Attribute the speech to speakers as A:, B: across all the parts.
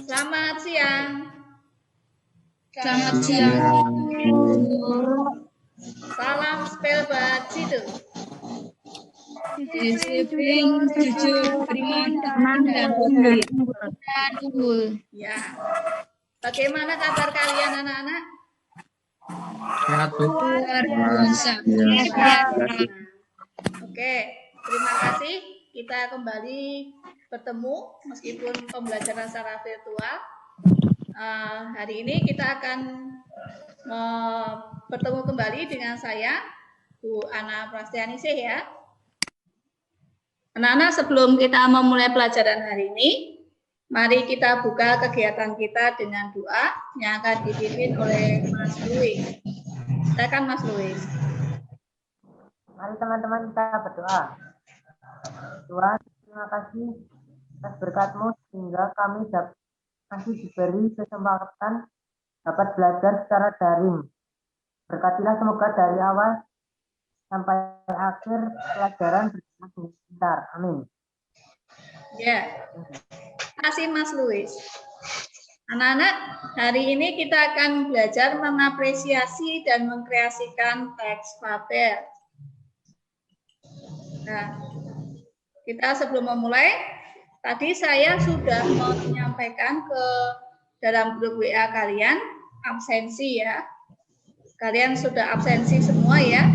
A: Selamat siang.
B: Selamat siang.
A: Salam spellbat situ.
B: Disiplin, jujur, beriman, dan unggul.
A: Ya. Bagaimana kabar kalian anak-anak?
B: Sehat, Bu. Luar biasa.
A: Oke, terima kasih. Kita kembali bertemu meskipun pembelajaran secara virtual. Hari ini kita akan bertemu kembali dengan saya, Bu Ana Prastianingsih ya. Anak-anak, sebelum kita memulai pelajaran hari ini, mari kita buka kegiatan kita dengan doa yang akan dipimpin oleh Mas Louis. Silakan Mas Louis.
C: Mari teman-teman kita berdoa. Tuhan, terima kasih atas berkat-Mu sehingga kami masih diberi kesempatan dapat belajar secara daring. Berkatilah semoga dari awal sampai akhir pelajaran berjalan lancar. Amin.
A: Ya, terima kasih Mas Louis. Anak-anak, hari ini kita akan belajar mengapresiasi dan mengkreasikan teks fabel. Nah, kita sebelum memulai, tadi saya sudah menyampaikan ke dalam grup WA kalian absensi ya. Kalian sudah absensi semua ya?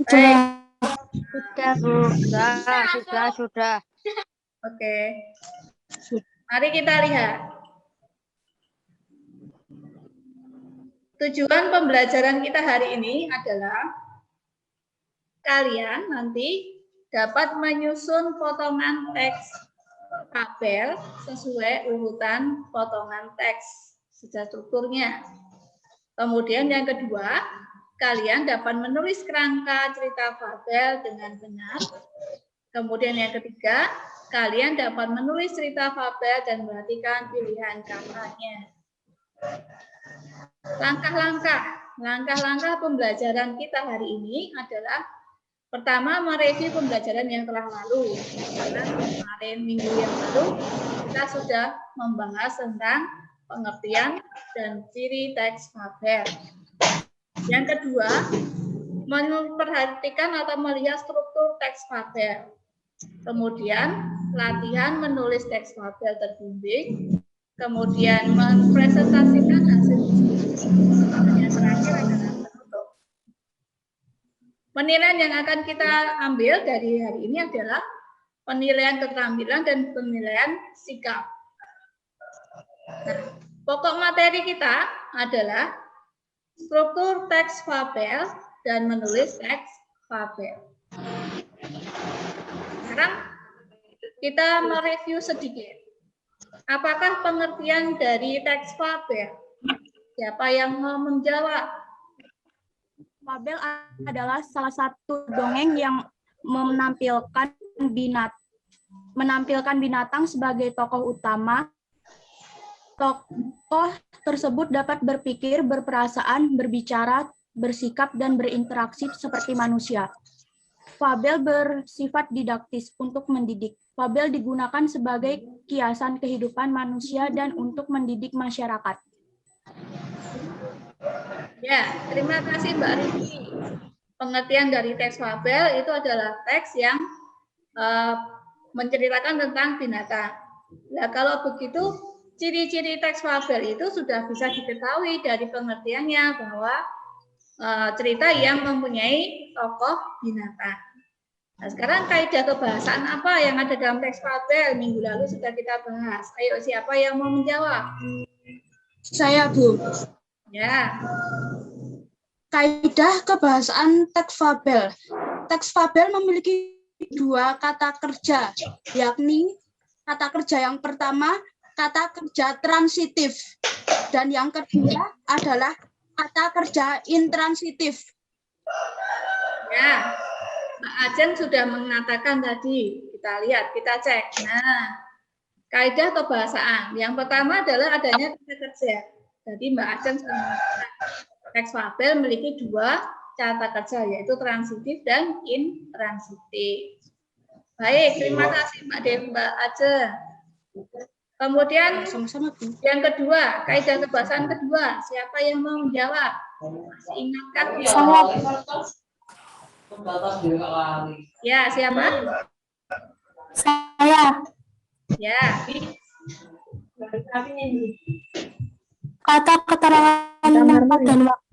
A: Baik.
B: Sudah, Bu. Sudah.
A: Oke. Mari kita lihat. Tujuan pembelajaran kita hari ini adalah kalian nanti dapat menyusun potongan teks tabel sesuai urutan potongan teks secara strukturnya. Kemudian yang kedua, kalian dapat menulis kerangka cerita fabel dengan benar. Kemudian yang ketiga, kalian dapat menulis cerita fabel dan memperhatikan pilihan katanya. Langkah-langkah pembelajaran kita hari ini adalah pertama, mereview pembelajaran yang telah lalu. Karena kemarin minggu yang lalu kita sudah membahas tentang pengertian dan ciri teks fabel. Yang kedua, memperhatikan atau melihat struktur teks fabel. Kemudian, latihan menulis teks fabel terbimbing. Kemudian, mempresentasikan hasil diskusi. Yang terakhir adalah penutup. Penilaian yang akan kita ambil dari hari ini adalah penilaian keterampilan dan penilaian sikap. Nah, pokok materi kita adalah struktur teks fabel dan menulis teks fabel. Sekarang kita mereview sedikit. Apakah pengertian dari teks fabel? Siapa yang mau menjawab?
D: Fabel adalah salah satu dongeng yang menampilkan binatang sebagai tokoh utama. Tokoh tersebut dapat berpikir, berperasaan, berbicara, bersikap, dan berinteraksi seperti manusia. Fabel bersifat didaktis untuk mendidik. Fabel digunakan sebagai kiasan kehidupan manusia dan untuk mendidik masyarakat.
A: Ya, terima kasih Mbak Riki. Pengertian dari teks fabel itu adalah teks yang menceritakan tentang binatang. Nah, kalau begitu, ciri-ciri teks fabel itu sudah bisa diketahui dari pengertiannya bahwa cerita yang mempunyai tokoh binatang. Nah, sekarang kaidah kebahasaan apa yang ada dalam teks fabel? Minggu lalu sudah kita bahas. Ayo, siapa yang mau menjawab?
B: Saya, Bu.
A: Ya,
D: Kaidah kebahasaan teks fabel. Teks fabel memiliki dua kata kerja, yakni kata kerja yang pertama, kata kerja transitif, dan yang kedua adalah kata kerja intransitif.
A: ya. Mbak Ajeng sudah mengatakan tadi. Kita lihat, kita cek. Nah, kaidah kebahasaan. Yang pertama adalah adanya kata kerja. Jadi Mbak Ajeng sudah mengatakan teks fabel memiliki dua kata kerja, yaitu transitif dan intransitif. Baik, terima kasih Mbak Ajeng. Kemudian
D: Sama-sama, Bu.
A: yang kedua, kaidah kebahasaan kedua. Siapa yang mau menjawab? Masih ingatkan? Ya, siapa?
B: Saya.
A: Ya,
B: Kata keterangan tempat dan waktu.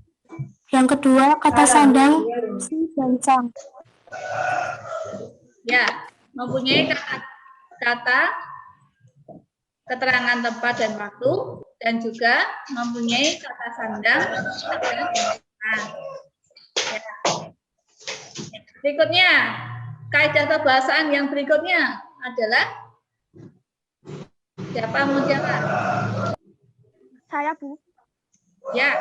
B: Yang kedua, kata sandang, si dan sang.
A: ya, mempunyai kata keterangan tempat dan waktu, dan juga mempunyai kata sandang dan sang. Ya. Berikutnya, kaidah kebahasaan yang berikutnya adalah siapa mau jawab?
B: Saya, Bu.
A: Ya,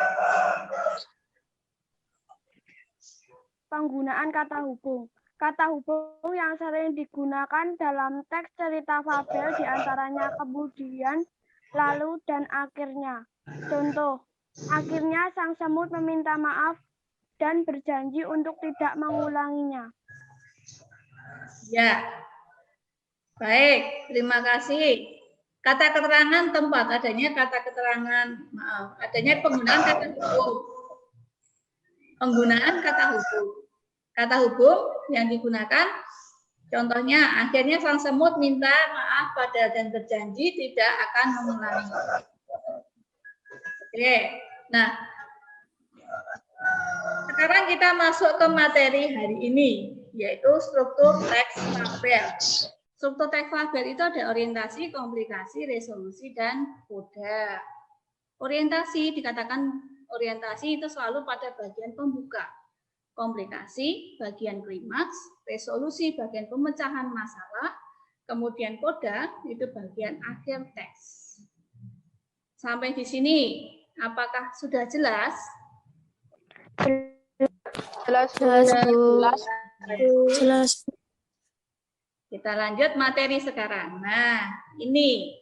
B: Penggunaan kata hubung. Kata hubung yang sering digunakan dalam teks cerita fabel diantaranya kemudian, lalu, dan akhirnya. Contoh, akhirnya sang semut meminta maaf dan berjanji untuk tidak mengulanginya.
A: ya. Baik, terima kasih. Kata keterangan tempat, adanya kata keterangan, maaf, adanya penggunaan kata hubung. Penggunaan kata hubung. Kata hubung yang digunakan, contohnya, akhirnya sang semut minta maaf pada dan berjanji tidak akan mengulangi. Oke, nah, sekarang kita masuk ke materi hari ini, yaitu struktur teks fabel. Struktur teks fabel itu ada orientasi, komplikasi, resolusi, dan koda. Orientasi, dikatakan orientasi itu selalu pada bagian pembuka. Komplikasi, bagian klimaks, resolusi, bagian pemecahan masalah, kemudian koda, itu bagian akhir teks. Sampai di sini, apakah sudah jelas?
B: Jelas, Bu. Jelas.
A: Kita lanjut materi sekarang. Nah, ini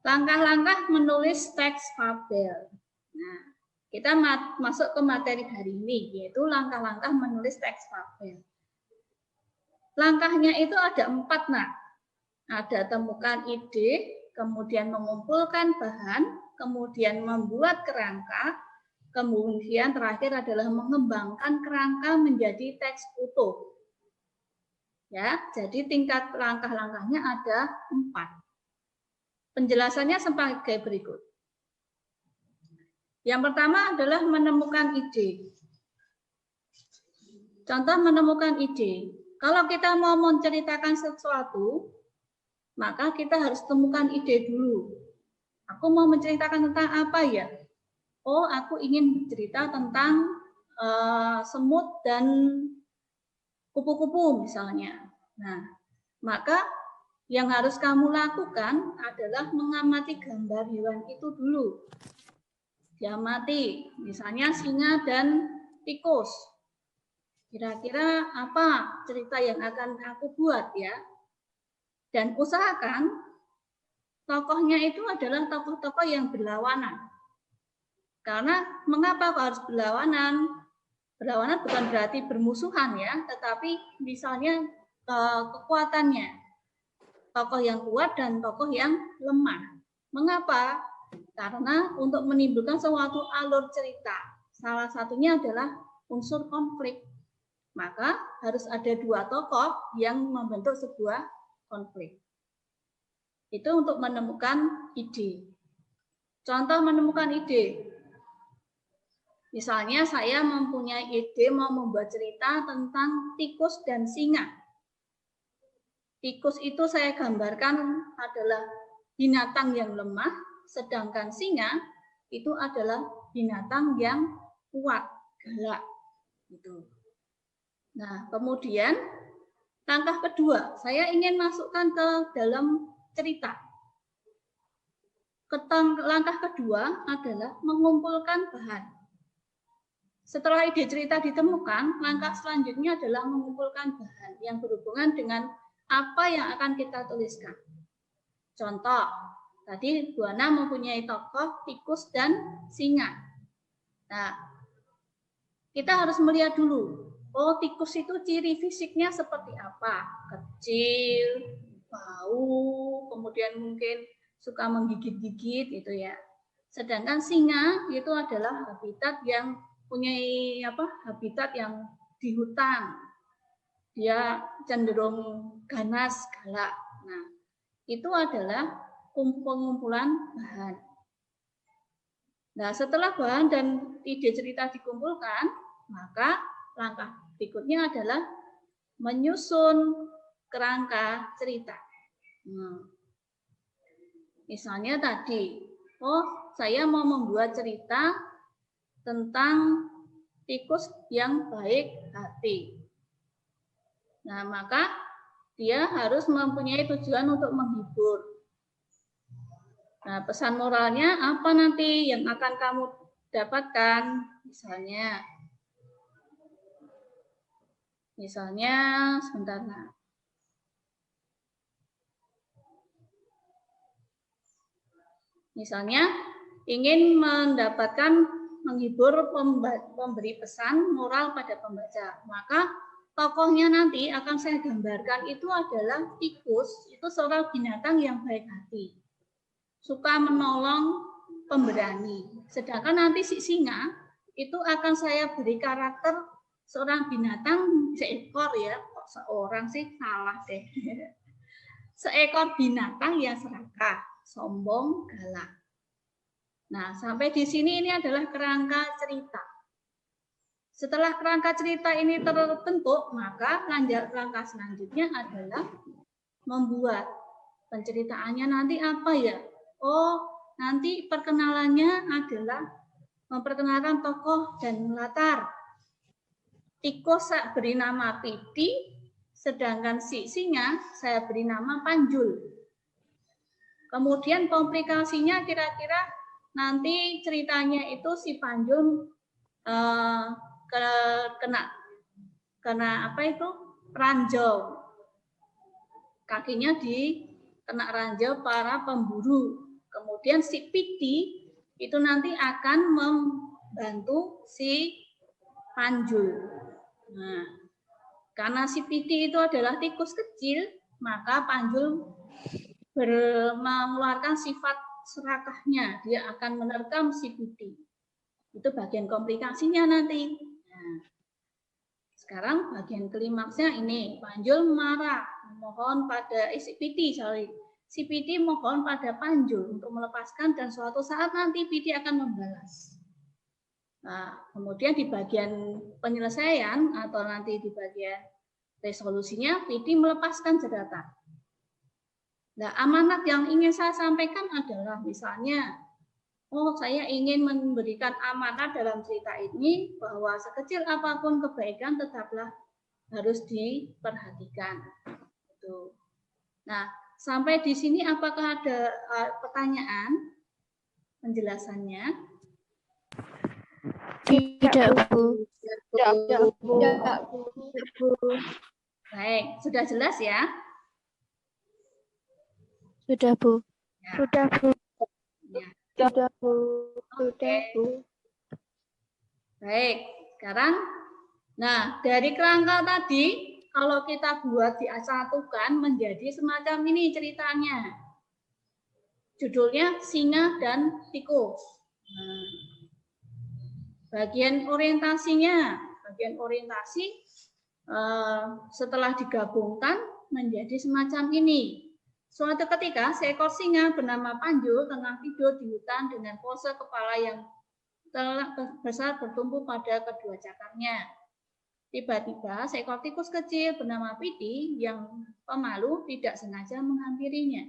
A: langkah-langkah menulis teks fabel. Nah, kita masuk ke materi hari ini, yaitu langkah-langkah menulis teks fabel. Langkahnya itu ada 4, nak. Ada temukan ide, kemudian mengumpulkan bahan, kemudian membuat kerangka, kemudian terakhir adalah mengembangkan kerangka menjadi teks utuh. Ya, jadi tingkat langkah-langkahnya ada 4. Penjelasannya sebagai berikut. Yang pertama adalah menemukan ide. Contoh menemukan ide. Kalau kita mau menceritakan sesuatu, maka kita harus temukan ide dulu. Aku mau menceritakan tentang apa ya? Oh, aku ingin bercerita tentang semut dan kupu-kupu misalnya. Nah, maka yang harus kamu lakukan adalah mengamati gambar hewan itu dulu. Diamati, misalnya singa dan tikus. Kira-kira apa cerita yang akan aku buat ya? Dan usahakan tokohnya itu adalah tokoh-tokoh yang berlawanan. Karena mengapa harus berlawanan? Berlawanan bukan berarti bermusuhan ya, tetapi misalnya kekuatannya. Tokoh yang kuat dan tokoh yang lemah. Mengapa? Karena untuk menimbulkan suatu alur cerita, salah satunya adalah unsur konflik. Maka harus ada 2 tokoh yang membentuk sebuah konflik. Itu untuk menemukan ide. Contoh menemukan ide. Misalnya saya mempunyai ide mau membuat cerita tentang tikus dan singa. Tikus itu saya gambarkan adalah binatang yang lemah, sedangkan singa itu adalah binatang yang kuat, galak. Gitu. Nah, kemudian langkah kedua, saya ingin masukkan ke dalam cerita. Langkah kedua adalah mengumpulkan bahan. Setelah ide cerita ditemukan, langkah selanjutnya adalah mengumpulkan bahan yang berhubungan dengan apa yang akan kita tuliskan. Contoh, tadi Bu Ana mempunyai tokoh tikus dan singa. Nah, kita harus melihat dulu, oh tikus itu ciri fisiknya seperti apa? Kecil, bau, kemudian mungkin suka menggigit-gigit itu ya. Sedangkan singa itu adalah habitat yang punya habitat yang di hutan. Dia cenderung ganas, galak. Nah, itu adalah pengumpulan bahan. Nah, setelah bahan dan ide cerita dikumpulkan, maka langkah berikutnya adalah menyusun kerangka cerita. Misalnya tadi, oh saya mau membuat cerita tentang tikus yang baik hati. Nah, maka dia harus mempunyai tujuan untuk menghibur. Nah, pesan moralnya apa nanti yang akan kamu dapatkan? Misalnya sebentar. Misalnya ingin mendapatkan menghibur, memberi pesan moral pada pembaca, maka tokohnya nanti akan saya gambarkan itu adalah tikus, itu seorang binatang yang baik hati, suka menolong, pemberani. Sedangkan nanti si singa itu akan saya beri karakter seorang binatang seekor ya, kok seorang sih salah deh. Seekor binatang yang serakah, sombong, galak. Nah, sampai di sini ini adalah kerangka cerita. Setelah kerangka cerita ini terbentuk, maka langkah selanjutnya adalah membuat penceritaannya nanti apa ya? Oh, nanti perkenalannya adalah memperkenalkan tokoh dan latar. Tikus saya beri nama Piti, sedangkan si singa saya beri nama Panjul. Kemudian komplikasinya kira-kira nanti ceritanya itu si Panjul kena apa itu ranjau, kakinya kena ranjau para pemburu. Kemudian si Piti itu nanti akan membantu si Panjul. Nah, karena si Piti itu adalah tikus kecil, maka Panjul mengeluarkan sifat serakahnya, dia akan menerkam si Piti. Itu bagian komplikasinya nanti. Nah, sekarang bagian klimaksnya ini, Panjul marah, mohon pada si Piti mohon pada Panjul untuk melepaskan dan suatu saat nanti Piti akan membalas. Nah, kemudian di bagian penyelesaian atau nanti di bagian resolusinya, Piti melepaskan jeratan. Nah, amanat yang ingin saya sampaikan adalah misalnya, oh saya ingin memberikan amanat dalam cerita ini bahwa sekecil apapun kebaikan tetaplah harus diperhatikan. Nah, sampai di sini apakah ada pertanyaan penjelasannya?
B: Tidak, Bu.
A: Tidak, Bu. Baik, sudah jelas ya?
B: Sudah, Bu.
A: Ya.
B: Sudah, Bu.
A: Ya.
B: Sudah, Bu.
A: Sudah, Bu. Baik, sekarang, nah dari kerangka tadi, kalau kita buat disatukan menjadi semacam ini ceritanya. Judulnya Singa dan Tikus. Nah, bagian orientasinya, setelah digabungkan menjadi semacam ini. Suatu ketika seekor singa bernama Panjul tengah tidur di hutan dengan pose kepala yang telah besar bertumbuh pada kedua cakarnya. Tiba-tiba seekor tikus kecil bernama Piti yang pemalu tidak sengaja menghampirinya.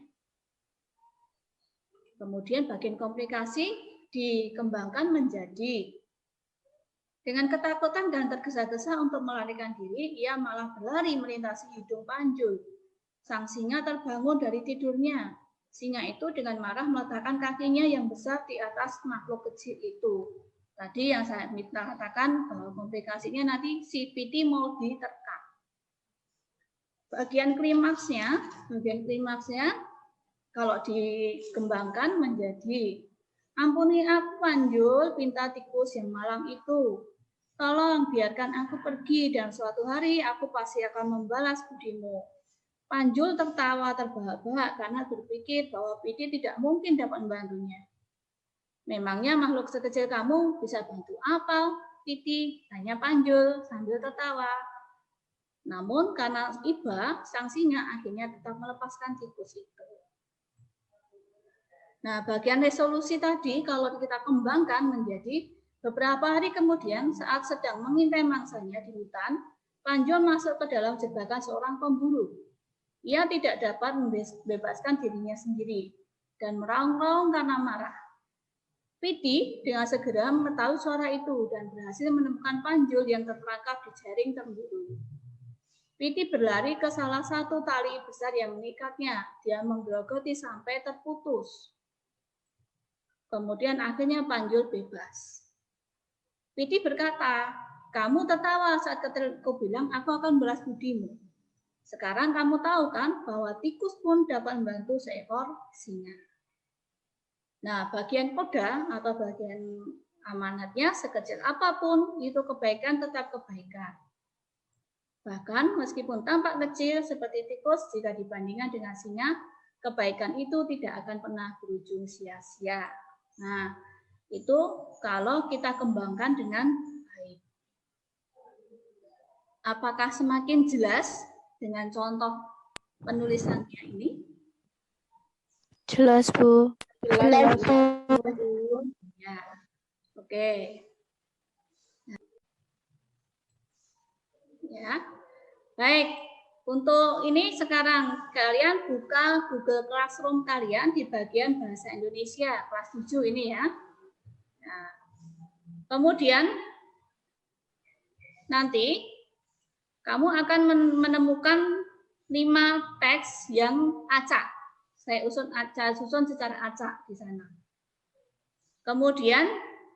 A: Kemudian bagian komplikasi dikembangkan menjadi dengan ketakutan dan tergesa-gesa untuk melarikan diri, ia malah berlari melintasi hidung Panjul. Sang singa terbangun dari tidurnya. Singa itu dengan marah meletakkan kakinya yang besar di atas makhluk kecil itu. Tadi yang saya katakan bahwa komplikasinya nanti si Piti mau diterkam. Bagian klimaksnya kalau dikembangkan menjadi, ampuni aku Panjul, pinta tikus yang malang itu. Tolong biarkan aku pergi dan suatu hari aku pasti akan membalas budimu. Panjul tertawa terbahak-bahak karena berpikir bahwa Piti tidak mungkin dapat membantunya. Memangnya makhluk sekecil kamu bisa bantu apa, Piti? Tanya Panjul sambil tertawa. Namun karena iba, sang singa akhirnya tetap melepaskan tikus itu. Nah, bagian resolusi tadi kalau kita kembangkan menjadi beberapa hari kemudian saat sedang mengintai mangsanya di hutan, Panjul masuk ke dalam jebakan seorang pemburu. Ia tidak dapat membebaskan dirinya sendiri dan meraung-raung karena marah. Piti dengan segera mengetahui suara itu dan berhasil menemukan Panjul yang terperangkap di jaring tempurung. Piti berlari ke salah satu tali besar yang mengikatnya. Dia menggerogoti sampai terputus. Kemudian akhirnya Panjul bebas. Piti berkata, kamu tertawa saat aku bilang aku akan balas budimu. Sekarang kamu tahu kan bahwa tikus pun dapat membantu seekor singa. Nah, bagian koda atau bagian amanatnya sekecil apapun, itu kebaikan tetap kebaikan. Bahkan meskipun tampak kecil seperti tikus, jika dibandingkan dengan singa, kebaikan itu tidak akan pernah berujung sia-sia. Nah, itu kalau kita kembangkan dengan baik. Apakah semakin jelas dengan contoh penulisannya ini?
B: Jelas, Bu.
A: Jelas, Bu. Ya, oke. Ya, baik. Untuk ini sekarang kalian buka Google Classroom kalian di bagian Bahasa Indonesia kelas 7 ini ya. Nah, kemudian nanti kamu akan menemukan 5 teks yang acak. Saya susun secara acak di sana. Kemudian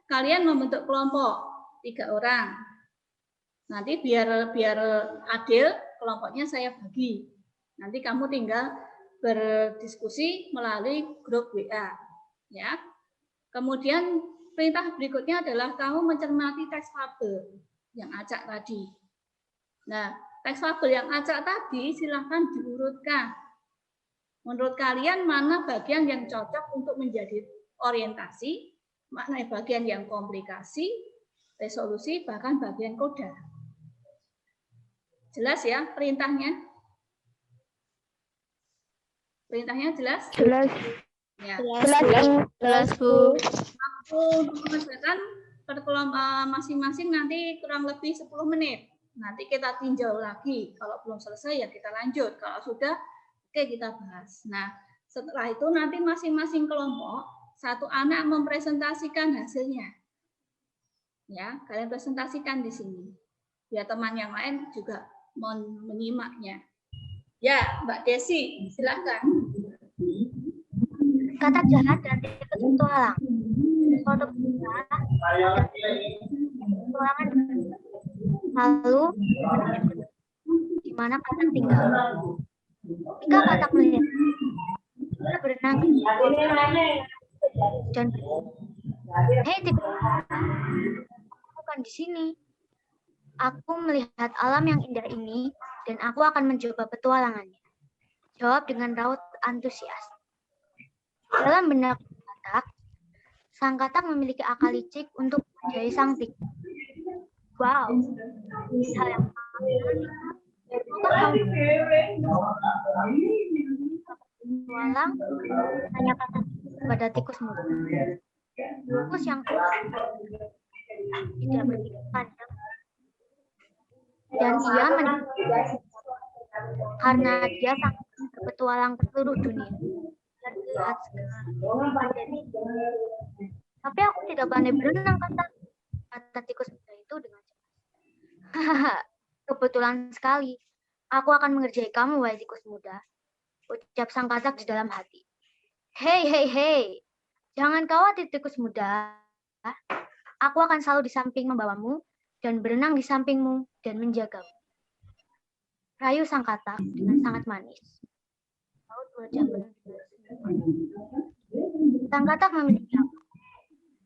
A: kalian membentuk kelompok 3 orang. Nanti biar adil, kelompoknya saya bagi. Nanti kamu tinggal berdiskusi melalui grup WA, ya. Kemudian perintah berikutnya adalah kamu mencermati teks fabel yang acak tadi. Nah, teks fabel yang acak tadi silahkan diurutkan. Menurut kalian mana bagian yang cocok untuk menjadi orientasi, mana bagian yang komplikasi, resolusi, bahkan bagian koda. Jelas ya perintahnya? Perintahnya jelas?
B: Jelas.
A: Ya.
B: Jelas, Bu.
A: Waktu untuk mengerjakan per kelompok masing-masing nanti kurang lebih 10 menit. Nanti kita tinjau lagi. Kalau belum selesai ya kita lanjut. Kalau sudah, oke kita bahas. Nah, setelah itu nanti masing-masing kelompok, satu anak mempresentasikan hasilnya. Ya, kalian presentasikan di sini. Biar teman yang lain juga menyimaknya. Ya, Mbak Desi, silakan.
E: Kata jahat dan tikus petualang. Suatu ketika petualangan lalu di mana katak tinggal. Ketika katak melihat dia berenang dan hei tikus, bukan di sini. Aku melihat alam yang indah ini dan aku akan mencoba petualangannya. Jawab dengan raut antusias. Dalam benak katak, sang katak memiliki akal licik untuk menjadi sang tikus. Wow, hal yang petualang, tanya katak kepada tikus muda. tikus yang tidak berpikir panjang dan ia karena dia sangat berpetualang ke seluruh dunia dan melihat segala terjadi. Tapi aku tidak pandai berenang, kata tikus muda itu dengan cepat. Hahaha, kebetulan sekali. Aku akan mengerjai kamu, wahai tikus muda, ucap sang katak di dalam hati. Hei, hei, hei, jangan khawatir tikus muda. Aku akan selalu di samping membawamu dan berenang di sampingmu dan menjagamu. Rayu sang katak dengan sangat manis. Laut mengucapkan sang katak memiliki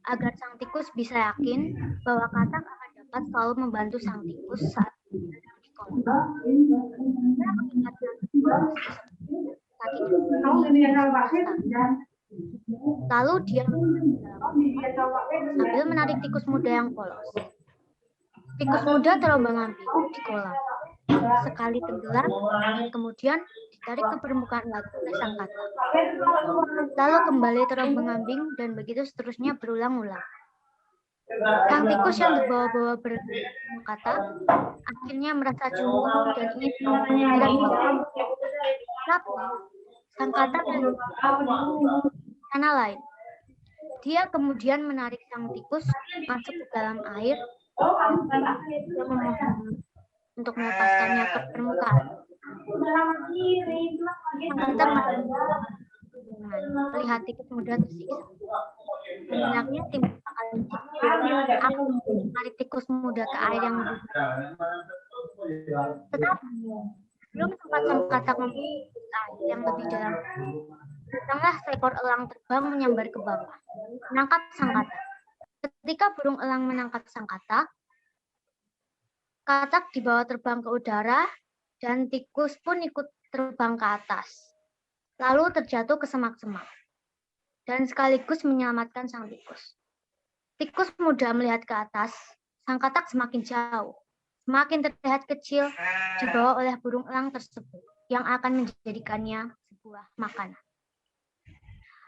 E: agar sang tikus bisa yakin bahwa katak akan dapat selalu membantu sang tikus saat berenang di kolam. Dia mengingatkan lalu dia sambil menarik tikus muda yang polos. Tikus muda terombang-ambing di kolam. Sekali tenggelam, kemudian ditarik ke permukaan lagi oleh sang katak. Lalu kembali terombang-ambing dan begitu seterusnya berulang-ulang. Sang tikus yang terbawa-bawa berkata, akhirnya merasa cemburu dan ingin segera pulang. Tapi sang katak sana lain. Dia kemudian menarik sang tikus masuk ke dalam air dan memohon untuk melepaskannya ke permukaan. Sang katak melihat tikus muda tersiksa. Benaknya timbul akal licik. Aku menarik tikus muda ke air yang lebih dalam. Tetapi belum sempat sang katak memasuki air yang lebih dalam, datanglah seekor elang terbang menyambar ke bawah, menangkap sang katak. Ketika burung elang menangkap sang katak, katak dibawa terbang ke udara dan tikus pun ikut terbang ke atas, lalu terjatuh ke semak-semak dan sekaligus menyelamatkan sang tikus. Tikus muda melihat ke atas, sang katak semakin jauh, semakin terlihat kecil dibawa oleh burung elang tersebut yang akan menjadikannya sebuah makanan.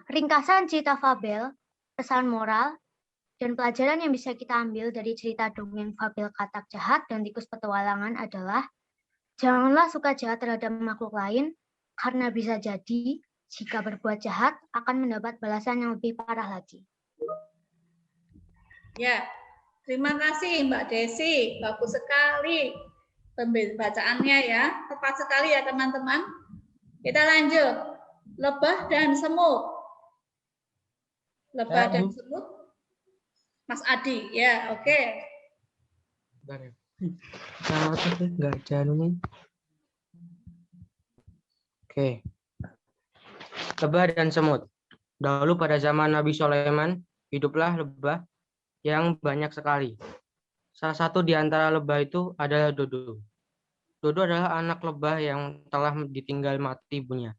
E: Ringkasan cerita fabel, pesan moral, dan pelajaran yang bisa kita ambil dari cerita dongeng fabel katak jahat dan tikus petualangan adalah janganlah suka jahat terhadap makhluk lain, karena bisa jadi jika berbuat jahat akan mendapat balasan yang lebih parah lagi.
A: Ya, terima kasih Mbak Desi. Bagus sekali pembacaannya ya. Tepat sekali ya teman-teman. Kita lanjut. Lebah dan semut. Lebah dan semut. Mas Adi, ya, oke.
F: Nggak ada anunya. Oke. Lebah dan semut. Dahulu pada zaman Nabi Sulaiman, hiduplah lebah yang banyak sekali. Salah satu di antara lebah itu adalah Dodo. Dodo adalah anak lebah yang telah ditinggal mati ibunya.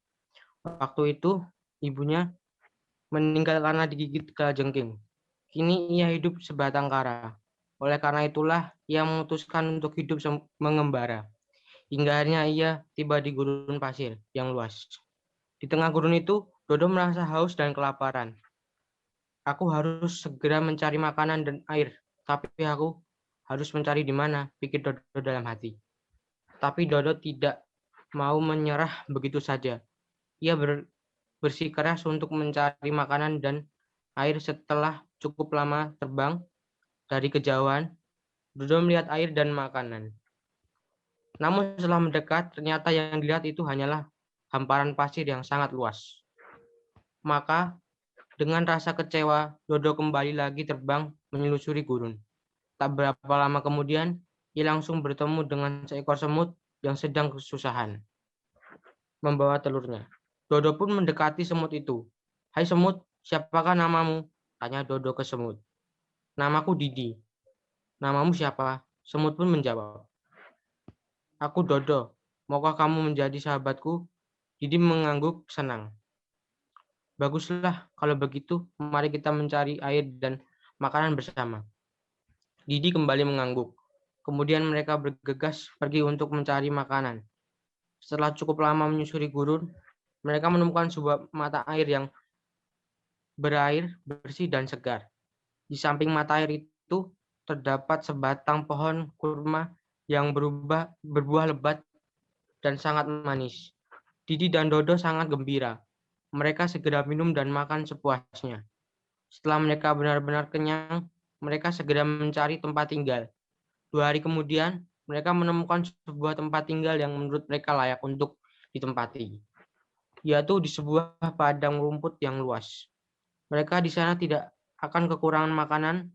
F: Waktu itu, ibunya meninggal karena digigit kalajengking. Kini ia hidup sebatang kara. Oleh karena itulah, ia memutuskan untuk hidup mengembara. Hingga akhirnya ia tiba di gurun pasir yang luas. Di tengah gurun itu, Dodo merasa haus dan kelaparan. Aku harus segera mencari makanan dan air, tapi aku harus mencari di mana, pikir Dodo dalam hati. Tapi Dodo tidak mau menyerah begitu saja. Ia bersikeras untuk mencari makanan dan air. Setelah cukup lama terbang dari kejauhan, Dodo melihat air dan makanan. Namun setelah mendekat, ternyata yang dilihat itu hanyalah hamparan pasir yang sangat luas. Maka dengan rasa kecewa, Dodo kembali lagi terbang menelusuri gurun. Tak berapa lama kemudian, ia langsung bertemu dengan seekor semut yang sedang kesusahan membawa telurnya. Dodo pun mendekati semut itu. Hai semut, siapakah namamu? Tanya Dodo ke semut. Namaku Didi. Namamu siapa? Semut pun menjawab. Aku Dodo. Maukah kamu menjadi sahabatku? Didi mengangguk senang. Baguslah, kalau begitu mari kita mencari air dan makanan bersama. Didi kembali mengangguk. Kemudian mereka bergegas pergi untuk mencari makanan. Setelah cukup lama menyusuri gurun, mereka menemukan sebuah mata air yang berair, bersih dan segar. Di samping mata air itu terdapat sebatang pohon kurma yang berbuah lebat dan sangat manis. Didi dan Dodo sangat gembira. Mereka segera minum dan makan sepuasnya. Setelah mereka benar-benar kenyang, mereka segera mencari tempat tinggal. 2 hari kemudian, mereka menemukan sebuah tempat tinggal yang menurut mereka layak untuk ditempati, yaitu di sebuah padang rumput yang luas. Mereka di sana tidak akan kekurangan makanan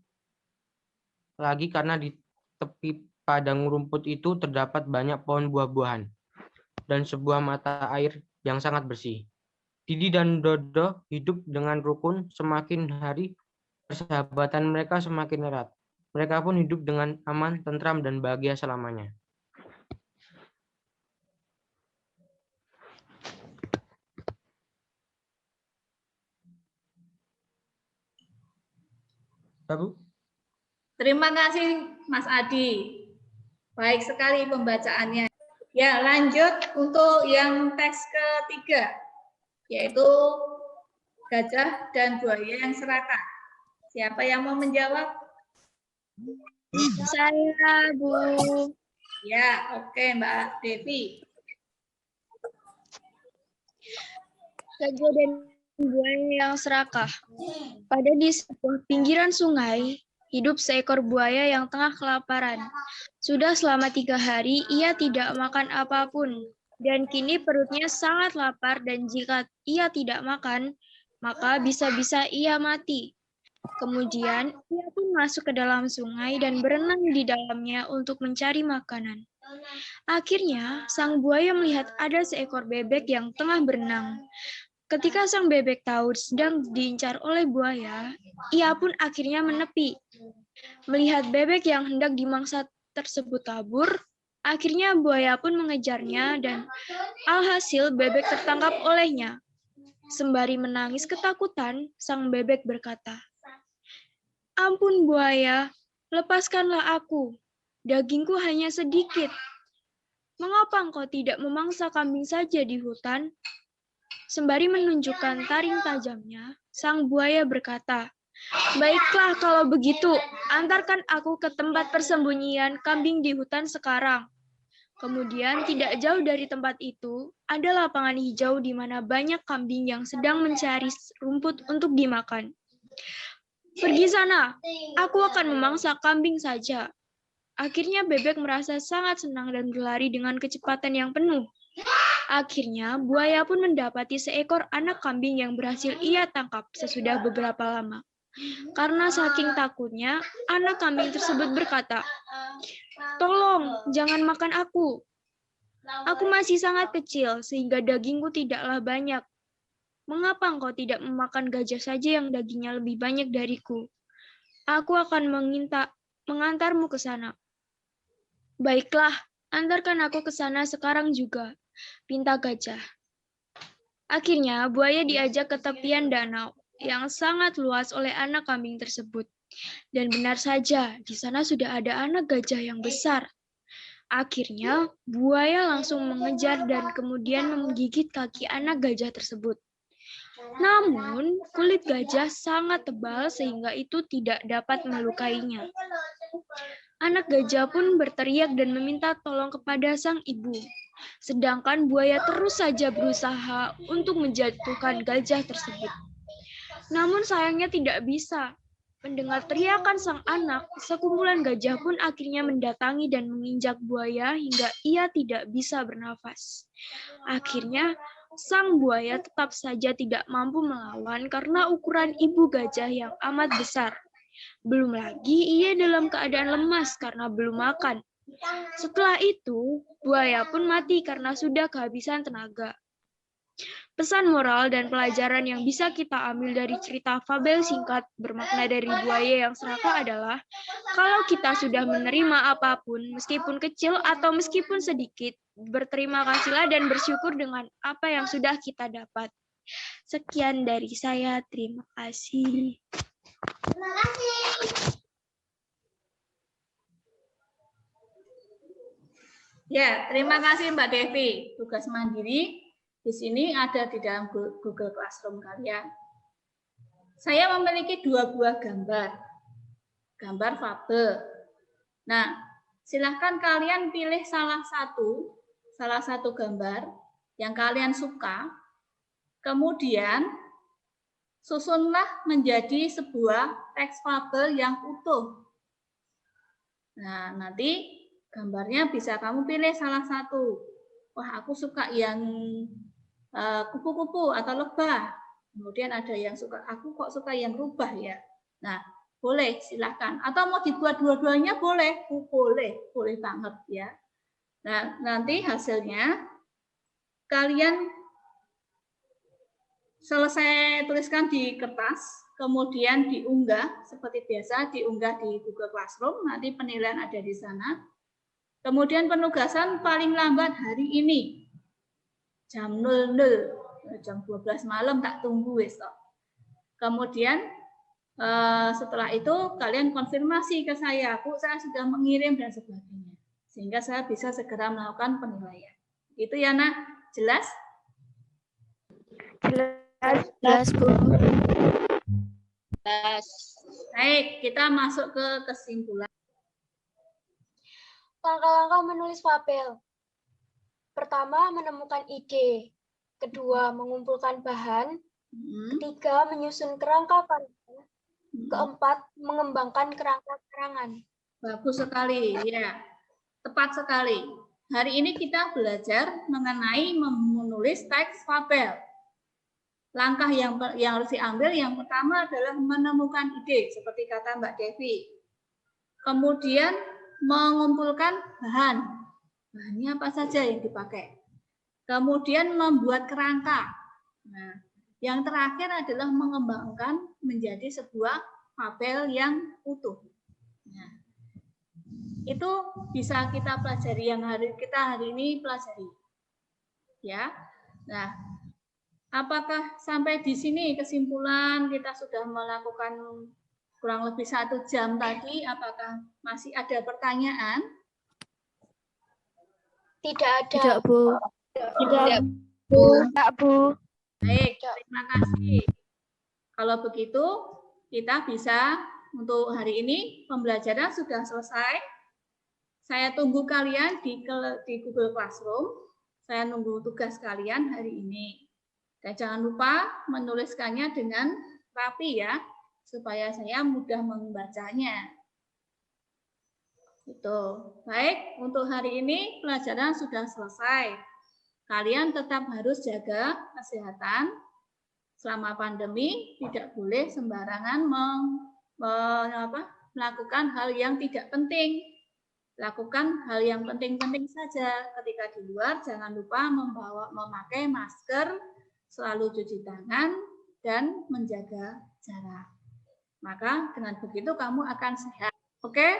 F: lagi karena di tepi padang rumput itu terdapat banyak pohon buah-buahan dan sebuah mata air yang sangat bersih. Didi dan Dodo hidup dengan rukun. Semakin hari, persahabatan mereka semakin erat. Mereka pun hidup dengan aman, tentram, dan bahagia selamanya. Bu?
A: Terima kasih Mas Adi. Baik sekali pembacaannya. Ya, lanjut untuk yang teks ketiga, yaitu gajah dan buaya yang serakah. Siapa yang mau menjawab?
B: Saya, Bu.
A: Ya, oke Mbak Devi.
B: Gajah dan buaya yang serakah. Pada di sebuah pinggiran sungai, hidup seekor buaya yang tengah kelaparan. Sudah selama 3 hari ia tidak makan apapun, dan kini perutnya sangat lapar dan jika ia tidak makan, maka bisa-bisa ia mati. Kemudian ia pun masuk ke dalam sungai dan berenang di dalamnya untuk mencari makanan. Akhirnya, sang buaya melihat ada seekor bebek yang tengah berenang. Ketika sang bebek tahu sedang diincar oleh buaya, ia pun akhirnya menepi. Melihat bebek yang hendak dimangsa tersebut kabur, akhirnya buaya pun mengejarnya dan alhasil bebek tertangkap olehnya. Sembari menangis ketakutan, sang bebek berkata, "Ampun buaya, lepaskanlah aku. Dagingku hanya sedikit. Mengapa engkau tidak memangsa kambing saja di hutan?" Sembari menunjukkan taring tajamnya, sang buaya berkata, "Baiklah kalau begitu, antarkan aku ke tempat persembunyian kambing di hutan sekarang." Kemudian tidak jauh dari tempat itu, ada lapangan hijau di mana banyak kambing yang sedang mencari rumput untuk dimakan. "Pergi sana, aku akan memangsa kambing saja." Akhirnya bebek merasa sangat senang dan berlari dengan kecepatan yang penuh. Akhirnya buaya pun mendapati seekor anak kambing yang berhasil ia tangkap sesudah beberapa lama. Karena saking takutnya, anak kambing tersebut berkata, "Tolong, jangan makan aku. Aku masih sangat kecil sehingga dagingku tidaklah banyak. Mengapa engkau tidak memakan gajah saja yang dagingnya lebih banyak dariku? Aku akan mengantarmu ke sana." "Baiklah, antarkan aku ke sana sekarang juga," pinta gajah. Akhirnya buaya diajak ke tepian danau yang sangat luas oleh anak kambing tersebut. Dan benar saja, di sana sudah ada anak gajah yang besar. Akhirnya buaya langsung mengejar dan kemudian menggigit kaki anak gajah tersebut. Namun, kulit gajah sangat tebal sehingga itu tidak dapat melukainya. Anak gajah pun berteriak dan meminta tolong kepada sang ibu. Sedangkan buaya terus saja berusaha untuk menjatuhkan gajah tersebut. Namun sayangnya tidak bisa. Mendengar teriakan sang anak, sekumpulan gajah pun akhirnya mendatangi dan menginjak buaya hingga ia tidak bisa bernafas. Akhirnya, sang buaya tetap saja tidak mampu melawan karena ukuran ibu gajah yang amat besar. Belum lagi ia dalam keadaan lemas karena belum makan. Setelah itu, buaya pun mati karena sudah kehabisan tenaga. Pesan moral dan pelajaran yang bisa kita ambil dari cerita fabel singkat bermakna dari buaya yang serakah adalah, kalau kita sudah menerima apapun, meskipun kecil atau meskipun sedikit, berterima kasihlah dan bersyukur dengan apa yang sudah kita dapat. Sekian dari saya, terima kasih.
E: Terima kasih.
A: Ya, terima kasih Mbak Devi. Tugas mandiri di sini ada di dalam Google Classroom kalian. Saya memiliki 2 buah gambar. gambar fabel. Nah, silahkan kalian pilih salah satu gambar yang kalian suka, kemudian susunlah menjadi sebuah teks fabel yang utuh. Nah, nanti gambarnya bisa kamu pilih salah satu. Wah, aku suka yang kupu-kupu atau lebah. Kemudian ada yang suka, aku kok suka yang rubah ya. Nah, boleh, silahkan. Atau mau dibuat dua-duanya boleh, boleh banget ya. Nah, nanti hasilnya kalian selesai tuliskan di kertas, kemudian diunggah seperti biasa, diunggah di Google Classroom, nanti penilaian ada di sana. Kemudian penugasan paling lambat hari ini, jam 00, jam 12 malam tak tunggu besok. Kemudian setelah itu kalian konfirmasi ke saya, Bu, saya sudah mengirim dan sebagainya. Sehingga saya bisa segera melakukan penilaian. Itu ya, Nak? Jelas?
B: Jelas, Bu.
A: Baik, kita masuk ke kesimpulan.
G: Langkah-langkah menulis fabel. Pertama, menemukan ide. Kedua, mengumpulkan bahan. Ketiga, menyusun kerangka varian. Keempat, mengembangkan kerangka keterangan.
A: Bagus sekali, ya. Tepat sekali. Hari ini kita belajar mengenai menulis teks fabel. Langkah yang harus diambil yang pertama adalah menemukan ide, seperti kata Mbak Devi. Kemudian mengumpulkan bahan. Bahannya apa saja yang dipakai. Kemudian membuat kerangka. Nah, yang terakhir adalah mengembangkan menjadi sebuah fabel yang utuh. Nah, itu bisa kita pelajari yang kita hari ini pelajari. Ya. Nah, apakah sampai di sini kesimpulan kita sudah melakukan kurang lebih 1 jam tadi? Apakah masih ada pertanyaan?
G: Tidak ada.
B: Tidak, Bu.
G: Tidak,
B: Bu.
A: Baik, terima kasih. Kalau begitu, kita bisa untuk hari ini pembelajaran sudah selesai. Saya tunggu kalian di Google Classroom. Saya nunggu tugas kalian hari ini. Dan jangan lupa menuliskannya dengan rapi ya, supaya saya mudah membacanya. Itu. Baik, untuk hari ini pelajaran sudah selesai. Kalian tetap harus jaga kesehatan selama pandemi, tidak boleh sembarangan melakukan hal yang tidak penting. Lakukan hal yang penting-penting saja. Ketika di luar, jangan lupa memakai masker, selalu cuci tangan, dan menjaga jarak. Maka dengan begitu kamu akan sehat. Oke?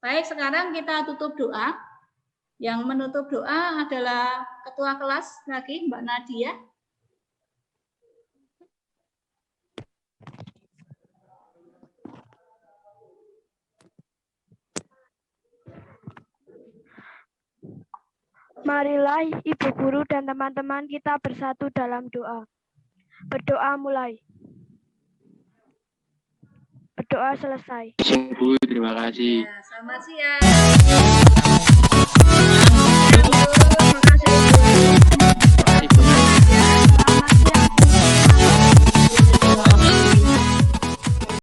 A: Baik, sekarang kita tutup doa. Yang menutup doa adalah ketua kelas lagi, Mbak Nadia.
B: Marilah Ibu Guru dan teman-teman kita bersatu dalam doa. Berdoa mulai. Berdoa selesai.
H: Bu, terima kasih.
A: Ya, selamat siang.